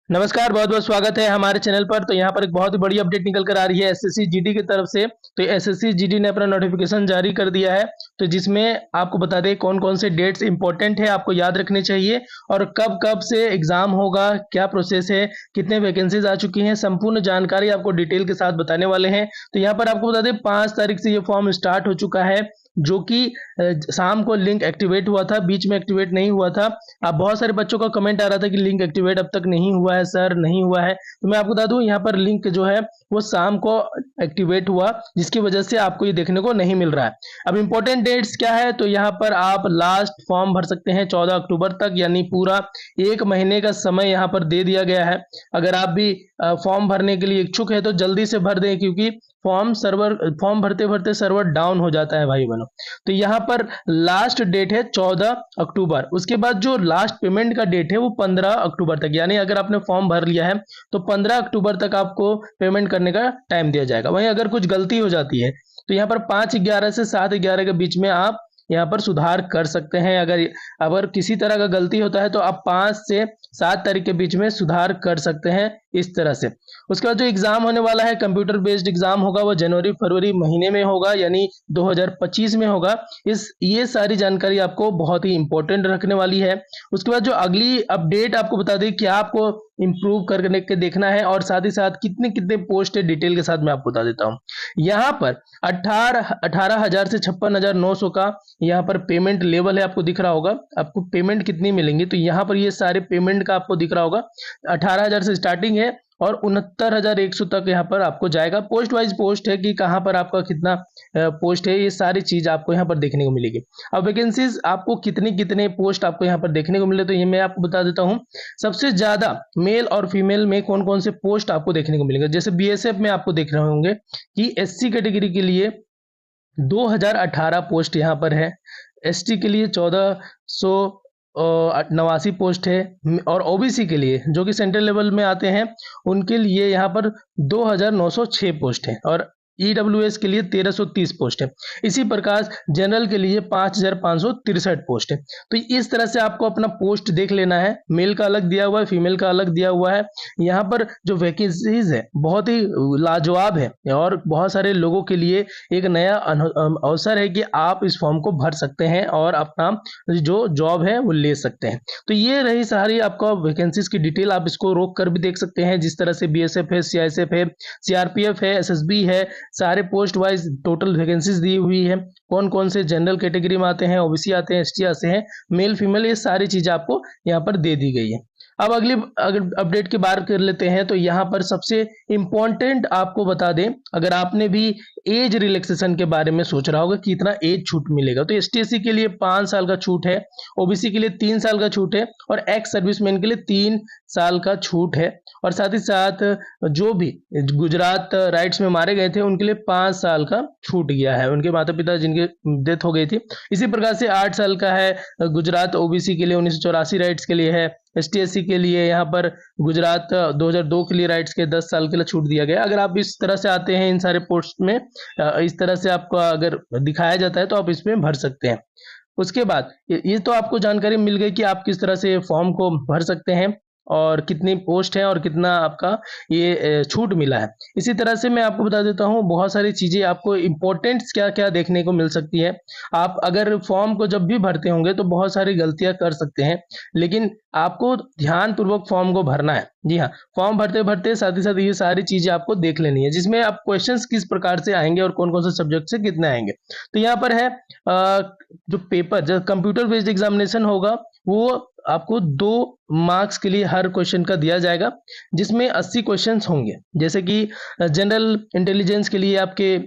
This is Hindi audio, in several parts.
नमस्कार, बहुत-बहुत स्वागत है हमारे चैनल पर। तो यहाँ पर एक बहुत ही बड़ी अपडेट निकल कर आ रही है एसएससी जीडी की तरफ से। तो एसएससी जीडी ने अपना नोटिफिकेशन जारी कर दिया है। तो जिसमें आपको बता दें कौन-कौन से डेट्स इंपॉर्टेंट है, आपको याद रखने चाहिए और कब-कब से एग्ज़ाम होगा, क्या प्रोसेस है, कितने वैकेंसीज़ आ चुकी हैं, संपूर्ण जानकारी आपको डिटेल के साथ बताने वाले हैं। तो यहाँ पर आपको बता दें 5 तारीख से ये फॉर्म स्टार्ट हो चुका है, जो कि शाम को लिंक एक्टिवेट हुआ था, बीच में एक्टिवेट नहीं हुआ था। अब बहुत सारे बच्चों का कमेंट आ रहा था कि लिंक एक्टिवेट अब तक नहीं हुआ है सर, नहीं हुआ है। तो मैं आपको बता दूं यहाँ पर लिंक जो है वो शाम को एक्टिवेट हुआ, जिसकी वजह से आपको ये देखने को नहीं मिल रहा है। अब इंपॉर्टेंट डेट्स क्या है, तो यहाँ पर आप लास्ट फॉर्म भर सकते हैं 14 अक्टूबर तक, यानी पूरा 1 महीने का समय यहाँ पर दे दिया गया है। अगर आप भी फॉर्म भरने के लिए इच्छुक है तो जल्दी से भर दें, क्योंकि फॉर्म भरते भरते सर्वर डाउन हो जाता है भाई बहनों। तो यहाँ पर लास्ट डेट है 14 अक्टूबर। उसके बाद जो लास्ट पेमेंट का डेट है वो 15 अक्टूबर तक, यानी अगर आपने फॉर्म भर लिया है तो 15 अक्टूबर तक आपको पेमेंट करने का टाइम दिया जाएगा। वहीं अगर कुछ गलती हो जाती है तो यहाँ पर 5/11 से 7/11 के बीच में आप यहाँ पर सुधार कर सकते हैं। अगर अगर किसी तरह का गलती होता है तो आप 5 से 7 तारीख के बीच में सुधार कर सकते हैं इस तरह से। उसके बाद जो एग्जाम होने वाला है, कंप्यूटर बेस्ड एग्जाम होगा, वो जनवरी फरवरी महीने में होगा, यानी 2025 में होगा। ये सारी जानकारी आपको बहुत ही इंपॉर्टेंट रखने वाली है। उसके बाद जो अगली अपडेट आपको बता दें कि आपको इंप्रूव करने के देखना है और साथ ही साथ कितने कितने पोस्ट है, डिटेल के साथ मैं आपको बता देता हूँ। यहाँ पर 18,000 से 56,900 का यहाँ पर पेमेंट लेवल है, आपको दिख रहा होगा। आपको पेमेंट कितनी मिलेंगी, तो यहाँ पर ये सारे पेमेंट का आपको दिख रहा होगा। 18,000 से स्टार्टिंग है और 69,100 तक यहाँ पर आपको जाएगा। पोस्ट वाइज पोस्ट है कि कहाँ पर आपका कितना पोस्ट है, ये सारी चीज आपको यहाँ पर देखने को मिलेगी। अब वैकेंसीज आपको कितने कितने पोस्ट आपको यहाँ पर देखने को मिले, तो ये मैं आपको बता देता हूँ। सबसे ज्यादा मेल और फीमेल में कौन कौन से पोस्ट आपको देखने को मिलेंगे। जैसे बीएसएफ में आपको देख रहे होंगे कि एससी कैटेगरी के लिए 2018 पोस्ट यहाँ पर है, एसटी के लिए 1489 पोस्ट है, और ओबीसी के लिए जो कि सेंट्रल लेवल में आते हैं उनके लिए यहाँ पर 2906 पोस्ट है, और ईडब्ल्यूएस के लिए 1330 पोस्ट है। इसी प्रकार जनरल के लिए 5563 पोस्ट है। तो इस तरह से आपको अपना पोस्ट देख लेना है। मेल का अलग दिया हुआ है, फीमेल का अलग दिया हुआ है। यहाँ पर जो वैकेंसीज है बहुत ही लाजवाब है और बहुत सारे लोगों के लिए एक नया अवसर है कि आप इस फॉर्म को भर सकते हैं और अपना जो जॉब है वो ले सकते हैं। तो ये रही सारी आपका वैकेंसीज की डिटेल। आप इसको रोक कर भी देख सकते हैं, जिस तरह से बीएसएफ है, सीआईएसएफ है, सीआरपीएफ है, एसएसबी है, सारे पोस्ट वाइज टोटल वैकेंसीज दी हुई है। कौन कौन से जनरल कैटेगरी में आते हैं, ओबीसी आते हैं, एसटी आते हैं, मेल फीमेल, ये सारी चीजें आपको यहाँ पर दे दी गई है। अब अगली अगर अपडेट की बात कर लेते हैं, तो यहाँ पर सबसे इंपॉर्टेंट आपको बता दें, अगर आपने भी एज रिलैक्सेशन के बारे में सोच रहा होगा कि इतना एज छूट मिलेगा, तो एसटीएससी के लिए 5 साल का छूट है, ओबीसी के लिए 3 साल का छूट है, और एक्स सर्विसमैन के लिए 3 साल का छूट है। और साथ ही साथ जो भी गुजरात राइट्स में मारे गए थे उनके लिए 5 साल का छूट गया है, उनके माता पिता जिनके डेथ हो गई थी। इसी प्रकार से 8 साल का है गुजरात ओबीसी के लिए, 1984 राइट्स के लिए है। एसटीएससी के लिए यहाँ पर गुजरात 2002 के लिए राइट्स के 10 साल के लिए छूट दिया गया। अगर आप इस तरह से आते हैं इन सारे पोस्ट में, इस तरह से आपको अगर दिखाया जाता है तो आप इसमें भर सकते हैं। उसके बाद ये तो आपको जानकारी मिल गई कि आप किस तरह से फॉर्म को भर सकते हैं और कितनी पोस्ट है और कितना आपका ये छूट मिला है। इसी तरह से मैं आपको बता देता हूँ बहुत सारी चीजें आपको इंपॉर्टेंट क्या क्या देखने को मिल सकती है। आप अगर फॉर्म को जब भी भरते होंगे तो बहुत सारी गलतियां कर सकते हैं, लेकिन आपको ध्यान पूर्वक फॉर्म को भरना है। जी हाँ, फॉर्म भरते भरते साथ ही साथ ये सारी चीजें आपको देख लेनी है, जिसमें आप क्वेश्चंस किस प्रकार से आएंगे और कौन कौन से सब्जेक्ट से कितने आएंगे। तो यहाँ पर है जो पेपर, जो कंप्यूटर बेस्ड एग्जामिनेशन होगा, वो आपको 2 मार्क्स के लिए हर क्वेश्चन का दिया जाएगा, जिसमें 80 क्वेश्चंस होंगे। जैसे कि जनरल इंटेलिजेंस के लिए आपके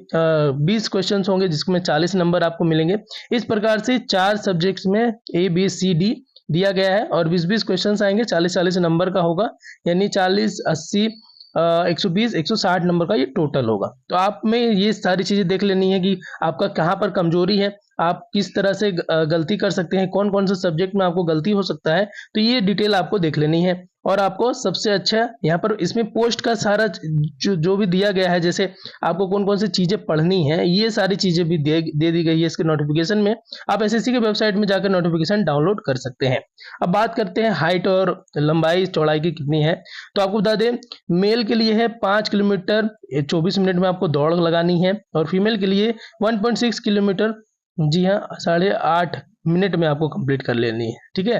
20 क्वेश्चंस होंगे, जिसमें 40 नंबर आपको मिलेंगे। इस प्रकार से 4 सब्जेक्ट्स में ए बी सी डी दिया गया है, और 20-20 क्वेश्चंस आएंगे, 40-40 नंबर का होगा, यानी 40, 80, 120, 160 नंबर का ये टोटल होगा। तो आप में ये सारी चीजें देख लेनी है कि आपका कहाँ पर कमजोरी है, आप किस तरह से गलती कर सकते हैं, कौन कौन से सब्जेक्ट में आपको गलती हो सकता है, तो ये डिटेल आपको देख लेनी है। और आपको सबसे अच्छा यहाँ पर इसमें पोस्ट का सारा जो भी दिया गया है, जैसे आपको कौन कौन सी चीज़ें पढ़नी है, ये सारी चीज़ें भी दे दी गई है इसके नोटिफिकेशन में। आप एसएससी के वेबसाइट में जाकर नोटिफिकेशन डाउनलोड कर सकते हैं। अब बात करते हैं हाइट और लंबाई चौड़ाई की कितनी है। तो आपको बता दें, मेल के लिए है 5 किलोमीटर 24 मिनट में आपको दौड़ लगानी है, और फीमेल के लिए 1.6 किलोमीटर, जी हाँ, 8.5 मिनट में आपको कंप्लीट कर लेनी है। ठीक है,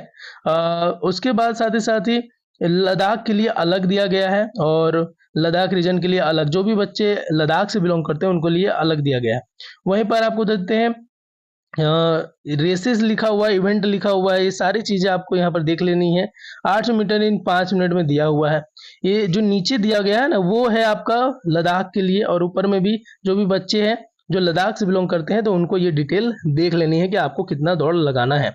उसके बाद साथ ही लद्दाख के लिए अलग दिया गया है, और लद्दाख रीजन के लिए अलग, जो भी बच्चे लद्दाख से बिलोंग करते हैं उनको लिए अलग दिया गया है। वहीं पर आपको देते हैं रेसेस लिखा हुआ है, इवेंट लिखा हुआ है, ये सारी चीजें आपको यहाँ पर देख लेनी है। 800 मीटर इन 5 मिनट में दिया हुआ है। ये जो नीचे दिया गया है ना, वो है आपका लद्दाख के लिए, और ऊपर में भी जो भी बच्चे हैं जो लद्दाख से बिलोंग करते हैं तो उनको ये डिटेल देख लेनी है कि आपको कितना दौड़ लगाना है।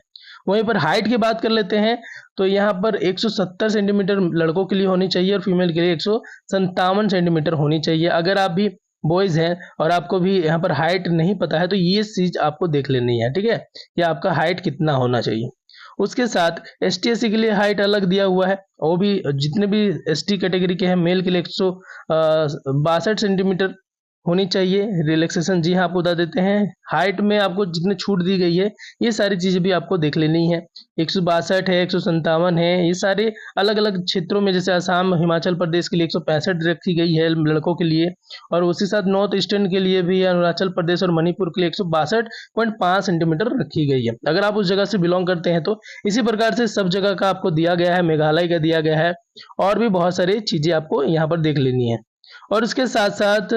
वहीं पर हाइट की बात कर लेते हैं, तो यहाँ पर 170 सेंटीमीटर लड़कों के लिए होनी चाहिए, और फीमेल के लिए 157 सेंटीमीटर होनी चाहिए। अगर आप भी बॉयज हैं और आपको भी यहाँ पर हाइट नहीं पता है, तो ये चीज आपको देख लेनी है। ठीक है, कि आपका हाइट कितना होना चाहिए। उसके साथ ST SC के लिए हाइट अलग दिया हुआ है, वो भी जितने भी ST कैटेगरी के हैं, मेल के लिए 162 सेंटीमीटर होनी चाहिए। रिलैक्सेशन, जी हाँ, आपको बता देते हैं हाइट में आपको जितने छूट दी गई है, ये सारी चीजें भी आपको देख लेनी है। 162 है, 157 है, ये सारे अलग अलग क्षेत्रों में, जैसे असम हिमाचल प्रदेश के लिए 165 रखी गई है लड़कों के लिए, और उसी साथ नॉर्थ ईस्टर्न के लिए भी अरुणाचल प्रदेश और मणिपुर के लिए 162.5 सेंटीमीटर रखी गई है। अगर आप उस जगह से बिलोंग करते हैं तो इसी प्रकार से सब जगह का आपको दिया गया है, मेघालय का दिया गया है, और भी बहुत सारी चीजें आपको यहाँ पर देख लेनी है। और उसके साथ साथ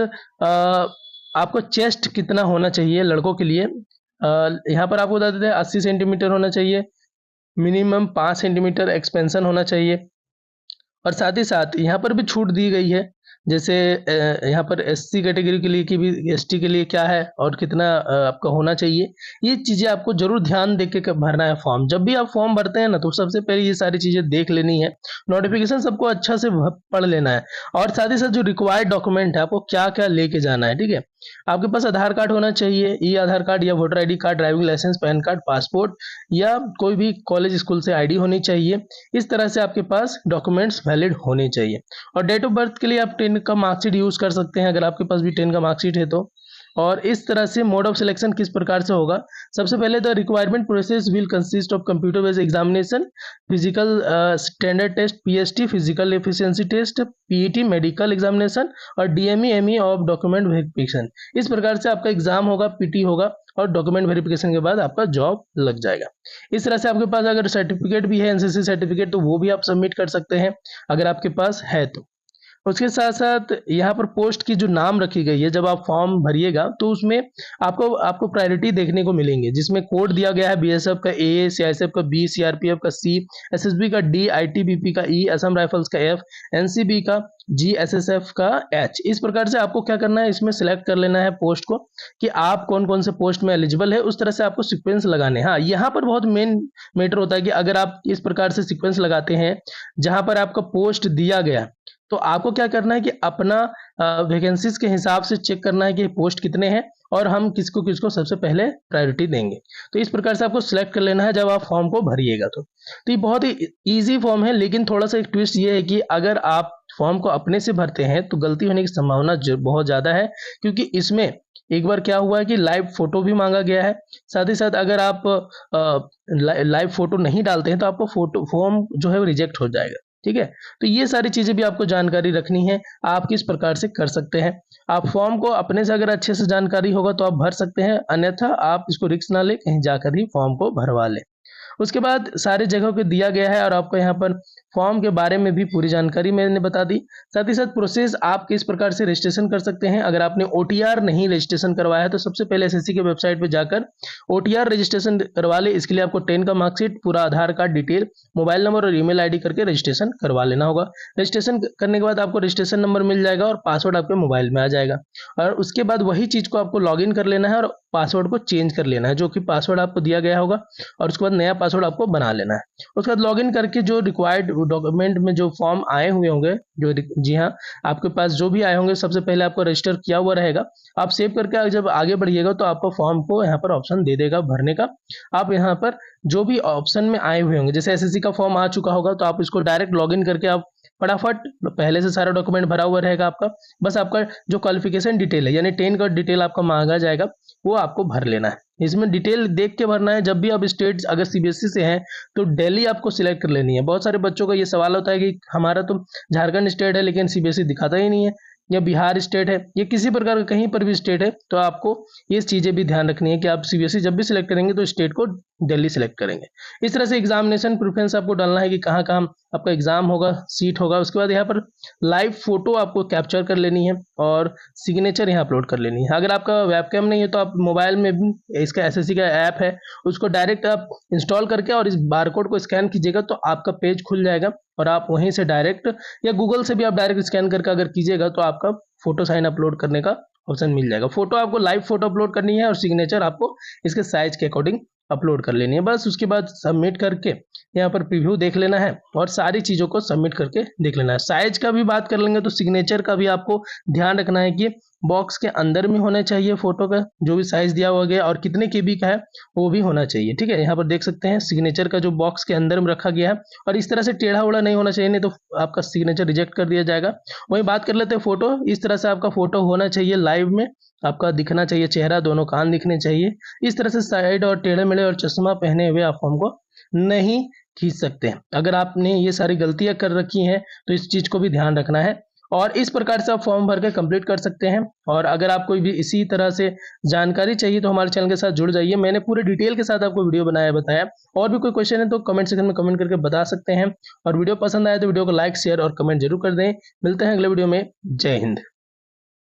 आपको चेस्ट कितना होना चाहिए लड़कों के लिए, यहाँ पर आपको बता देते हैं 80 सेंटीमीटर होना चाहिए, मिनिमम 5 सेंटीमीटर एक्सपेंशन होना चाहिए। और साथ ही साथ यहाँ पर भी छूट दी गई है, जैसे यहाँ पर SC कैटेगरी के लिए की भी ST के लिए क्या है और कितना आपका होना चाहिए, ये चीज़ें आपको जरूर ध्यान दे के भरना है फॉर्म। जब भी आप फॉर्म भरते हैं ना, तो सबसे पहले ये सारी चीज़ें देख लेनी है, नोटिफिकेशन सबको अच्छा से पढ़ लेना है, और साथ ही साथ जो रिक्वायर्ड डॉक्यूमेंट है आपको क्या क्या लेके जाना है। ठीक है, आपके पास आधार कार्ड होना चाहिए, ई आधार कार्ड या voter ID card, driving licence, PAN card, passport, या कोई भी कॉलेज स्कूल से ID होनी चाहिए। इस तरह से आपके पास डॉक्यूमेंट्स वैलिड होने चाहिए। और डेट ऑफ बर्थ के लिए आप 10 का मार्कशीट यूज कर सकते हैं, अगर आपके पास भी 10 का मार्कशीट है तो। और इस तरह से मोड ऑफ सिलेक्शन किस प्रकार से होगा, सबसे पहले the requirement process will consist of computer based examination, physical standard test PST, physical efficiency test PET, medical examination, और DME ME of document verification. इस प्रकार से आपका एग्जाम होगा, PT होगा, और डॉक्यूमेंट वेरिफिकेशन के बाद आपका जॉब लग जाएगा। इस तरह से आपके पास अगर सर्टिफिकेट भी है, NCC सर्टिफिकेट, तो वो भी आप सबमिट कर सकते हैं अगर आपके पास है तो। उसके साथ साथ यहाँ पर पोस्ट की जो नाम रखी गई है, जब आप फॉर्म भरिएगा तो उसमें आपको प्रायोरिटी देखने को मिलेंगे, जिसमें कोड दिया गया है BSF का A, CISF का B, CRPF का C, SSB का D, ITBP का E, असम राइफल्स का F, NCB का G, SSF का H। इस प्रकार से आपको क्या करना है, इसमें सिलेक्ट कर लेना है पोस्ट को कि आप कौन कौन से पोस्ट में एलिजिबल है, उस तरह से आपको सीक्वेंस लगाने। हाँ, यहाँ पर बहुत मेन मैटर होता है कि अगर आप इस प्रकार से सीक्वेंस लगाते हैं जहां पर आपका पोस्ट दिया गया, तो आपको क्या करना है कि अपना वैकेंसीज के हिसाब से चेक करना है कि पोस्ट कितने हैं और हम किसको किसको सबसे पहले प्रायोरिटी देंगे। तो इस प्रकार से आपको सिलेक्ट कर लेना है जब आप फॉर्म को भरिएगा। तो ये बहुत ही इजी फॉर्म है, लेकिन थोड़ा सा एक ट्विस्ट ये है कि अगर आप फॉर्म को अपने से भरते हैं तो गलती होने की संभावना बहुत ज्यादा है, क्योंकि इसमें एक बार क्या हुआ है कि लाइव फोटो भी मांगा गया है। साथ ही साथ अगर आप लाइव फोटो नहीं डालते हैं तो आपको फॉर्म जो है वो रिजेक्ट हो जाएगा। ठीक है, तो ये सारी चीजें भी आपको जानकारी रखनी है, आप किस प्रकार से कर सकते हैं। आप फॉर्म को अपने से अगर अच्छे से जानकारी होगा तो आप भर सकते हैं, अन्यथा आप इसको रिस्क ना ले, कहीं जाकर ही फॉर्म को भरवा लें। उसके बाद सारे जगहों पे दिया गया है और आपको यहाँ पर फॉर्म के बारे में भी पूरी जानकारी मैंने बता दी। साथ ही साथ प्रोसेस आप किस प्रकार से रजिस्ट्रेशन कर सकते हैं। अगर आपने OTR नहीं रजिस्ट्रेशन करवाया है तो सबसे पहले SSC के वेबसाइट पे जाकर OTR रजिस्ट्रेशन करवा ले। इसके लिए आपको 10 का मार्कशीट, पूरा आधार कार्ड डिटेल, मोबाइल नंबर और ईमेल ID करके रजिस्ट्रेशन करवा लेना होगा। रजिस्ट्रेशन करने के बाद आपको रजिस्ट्रेशन नंबर मिल जाएगा और पासवर्ड आपके मोबाइल में आ जाएगा, और उसके बाद वही चीज को आपको लॉग इन कर लेना है और पासवर्ड को चेंज कर लेना है, जो कि पासवर्ड आपको दिया गया होगा, और उसके बाद नया पासवर्ड आपको बना लेना है। उसके बाद लॉगिन करके जो रिक्वायर्ड डॉक्यूमेंट में जो फॉर्म आए हुए होंगे, जो जी हाँ आपके पास जो भी आए होंगे, सबसे पहले आपको रजिस्टर किया हुआ रहेगा। आप सेव करके जब आगे बढ़िएगा तो आपको फॉर्म को यहाँ पर ऑप्शन दे देगा भरने का। आप यहाँ पर जो भी ऑप्शन में आए हुए होंगे, जैसे एसएससी का फॉर्म आ चुका होगा तो आप इसको डायरेक्ट लॉगिन करके आप फटाफट, पहले से सारा डॉक्यूमेंट भरा हुआ रहेगा आपका, बस आपका जो क्वालिफिकेशन डिटेल है यानी 10 का डिटेल आपका मांगा जाएगा, वो आपको भर लेना है। इसमें डिटेल देख के भरना है। जब भी आप स्टेट अगर सीबीएसई से हैं तो दिल्ली आपको सिलेक्ट कर लेनी है। बहुत सारे बच्चों का ये सवाल होता है कि हमारा तो झारखंड स्टेट है लेकिन सीबीएसई दिखाता ही नहीं है, या बिहार स्टेट है, या किसी प्रकार का कहीं पर भी स्टेट है, तो आपको ये चीज़ें भी ध्यान रखनी है कि आप सीबीएसई जब भी सिलेक्ट करेंगे तो स्टेट को दिल्ली सिलेक्ट करेंगे। इस तरह से एग्जामिनेशन प्रेफरेंस आपको डालना है कि कहाँ कहाँ आपका एग्जाम होगा, सीट होगा। उसके बाद यहाँ पर लाइव फोटो आपको कैप्चर कर लेनी है और सिग्नेचर यहाँ अपलोड कर लेनी है। अगर आपका वेबकैम नहीं है तो आप मोबाइल में भी इसका एसएससी का ऐप है, उसको डायरेक्ट आप इंस्टॉल करके और इस बारकोड को स्कैन कीजिएगा तो आपका पेज खुल जाएगा, और आप वहीं से डायरेक्ट या गूगल से भी आप डायरेक्ट स्कैन करके अगर कीजिएगा तो आपका फोटो साइन अपलोड करने का ऑप्शन मिल जाएगा। फोटो आपको लाइव फोटो अपलोड करनी है और सिग्नेचर आपको इसके साइज के अकॉर्डिंग अपलोड कर लेनी है। बस उसके बाद सबमिट करके यहाँ पर प्रीव्यू देख लेना है और सारी चीज़ों को सबमिट करके देख लेना है। साइज का भी बात कर लेंगे तो सिग्नेचर का भी आपको ध्यान रखना है कि बॉक्स के अंदर में होना चाहिए फोटो का जो भी साइज दिया हुआ गया, और कितने केबी का है वो भी होना चाहिए। ठीक है, यहाँ पर देख सकते हैं सिग्नेचर का जो बॉक्स के अंदर में रखा गया है, और इस तरह से टेढ़ा उड़ा नहीं होना चाहिए, नहीं तो आपका सिग्नेचर रिजेक्ट कर दिया जाएगा। वही बात कर लेते हैं फोटो। इस तरह से आपका फोटो होना चाहिए, लाइव में आपका दिखना चाहिए चेहरा, दोनों कान दिखने चाहिए। इस तरह से साइड और टेढ़े मेढ़े और चश्मा पहने हुए आप फॉर्म को नहीं खींच सकते हैं। अगर आपने ये सारी गलतियां कर रखी हैं तो इस चीज को भी ध्यान रखना है, और इस प्रकार से आप फॉर्म भर के कंप्लीट कर सकते हैं। और अगर आपको भी इसी तरह से जानकारी चाहिए तो हमारे चैनल के साथ जुड़ जाइए। मैंने पूरे डिटेल के साथ आपको वीडियो बनाया बताया। और भी कोई क्वेश्चन है तो कमेंट सेक्शन में कमेंट करके बता सकते हैं, और वीडियो पसंद आए तो वीडियो को लाइक शेयर और कमेंट जरूर कर दें। मिलते हैं अगले वीडियो में। जय हिंद।